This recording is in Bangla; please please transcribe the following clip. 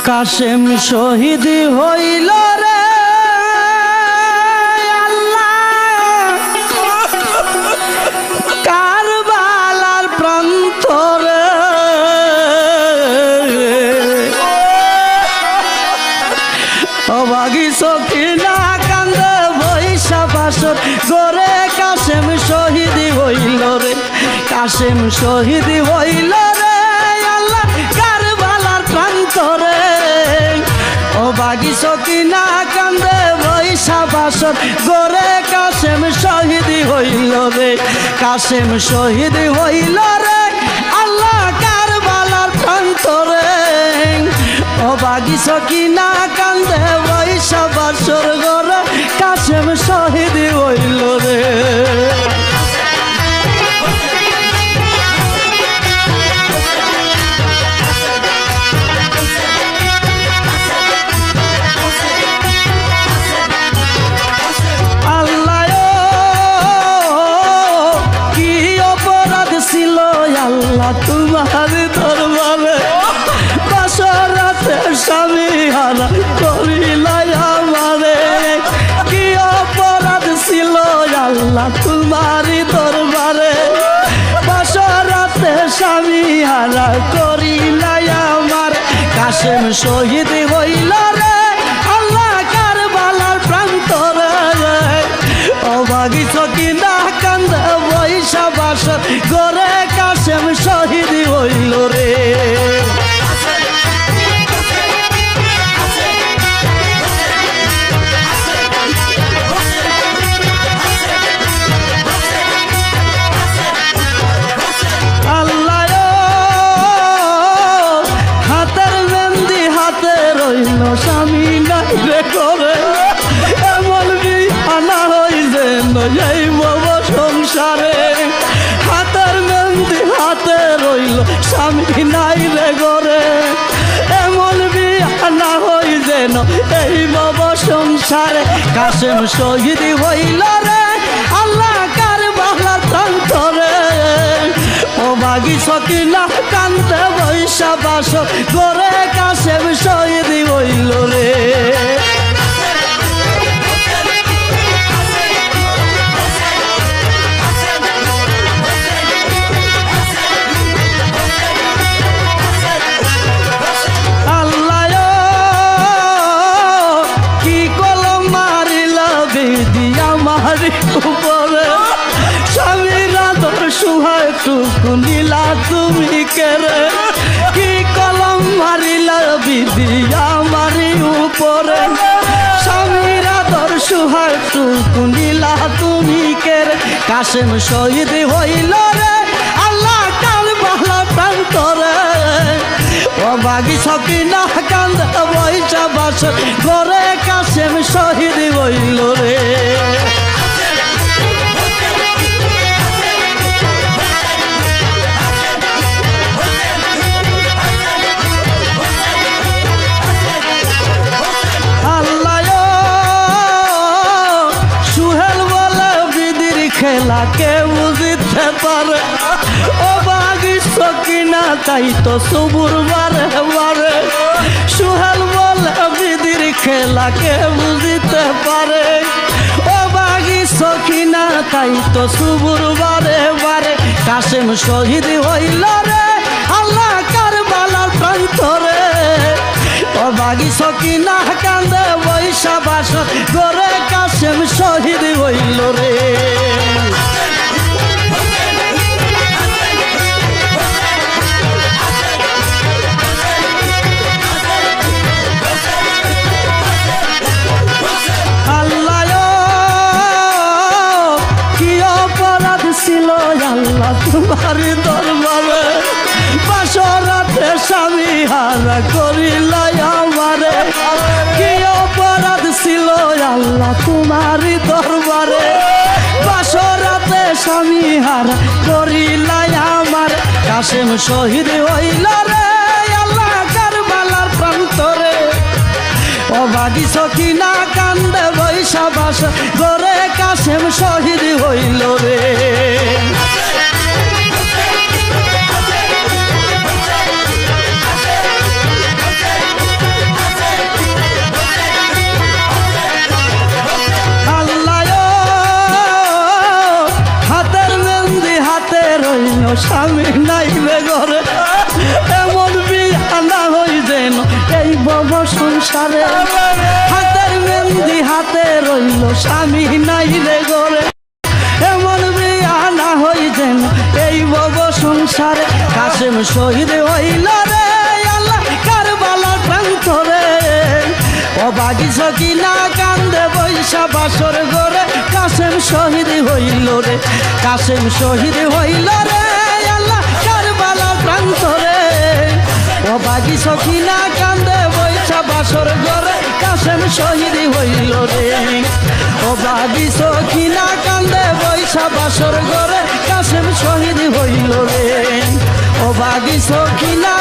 কাশেম শহীদ হইল রে আল্লাহ কারবালার প্রান্তরে অবাগী সখিনা কান্দে বৈশা বাসর গোরে কাশেম শহীদ হইল রে কাশেম শহীদ হইল রে আল্লাহ কারবালার প্রান্তরে অবাগী সখিনা কান্দে বৈশা বাসর গোরে কাশেম শহীদ হইল রে কাশেম শহীদ হইল রে আল্লাহ কারবালার প্রান্তরে অবাগী সখিনা কান্দে বৈশা বাসর গোরে কাশেম শহীদ হইল রে আল্লাহ তোমার দরবারে বাসরাতে স্বামী হারা করিলাই আমারে কি অপরাধ ছিল আল্লাহ তোমার দরবারে বাসরাতে স্বামী হারা করিলাই আমার কাশেম শহীদ হইল রে আল্লাহ কারবালার প্রান্তরে অবাগী সখিনা কান্দে বৈশা বাসর গোরে কাশেম শহীদ হইল রে আল্লাহ হাতের মেহেন্দি হাতে রইল স্বামী নাই রে করে এমন বিহানা হই যেন যাইব সংসারে হাতের মেহেন্দি হাতে রইল স্বামী নাই রে ঘরে এমন বিহানা হই যেন এই বাব সংসারে কাশেম শহীদ হইল রে আল্লাহ কারবালার প্রান্তরে অবাগী সখিনা কান্দে বৈশা বাসর গোরে কাশেম শহীদ হইল রে উপরে স্বামীর আদর সুহায় টুকু নীলা তুমি কেরে কি কলম মারিলা বিধি আমারি উপরে স্বামীর আদর সুহায় টুকু নীলা তুমি কেরে কাশেম শহীদ হইল রে আল্লাহ কারবালার প্রান্তরে অবাগী সখিনা কান্দে বৈশা বাসর গোরে কাশেম শহীদ হইল রে খেলা কে বুঝতে পারে অবাগী সখিনা তাই তো সবুর বারে বারে সুহেল বলে বিদির খেলা কে বুঝতে পারে অবাগী সখিনা তাই তো সবুর বারে বারে কাশেম শহীদ হইল রে আল্লাহ কারবালার প্রান্তরে অবাগী সখিনা কান্দে বৈশা বাসর গোরে কাশেম শহীদ হইল রে আল্লাহ তোমার দরবারে বাসরাতে স্বামী হারা করিলাই আমারে কি অপরাধ ছিল আল্লাহ তোমার দরবারে বাসরাতে স্বামী হারা করিলাই আমার কাশেম শহীদ হইল রে আল্লাহ কারবালার প্রান্তরে অবাগী সখিনা কান্দে বৈশা বাসর গোরে কাশেম শহীদ হইল রে বব সংসারে হাতের মেহেন্দি হাতে রইল স্বামী নাই রে ঘরে এমন বিয়া না হই যেন এই বব সংসারে কাশেম শহীদ হইল রে আল্লাহ কারবালা প্রান্তরে অবাগি সকিনা কান্দে বৈশা বাসর ঘরে কাশেম শহীদ হইল রে কাশেম শহীদ হইল রে আল্লাহ কারবালা প্রান্তরে অবাগি সকিনা কান্দে বৈশা বাসর ঘরে কাশেম শহীদ হইল রে অবাগি সকিনা কান্দে বৈশা বাসর ঘরে কাশেম শহীদ হইল রে অবাগি সকিনা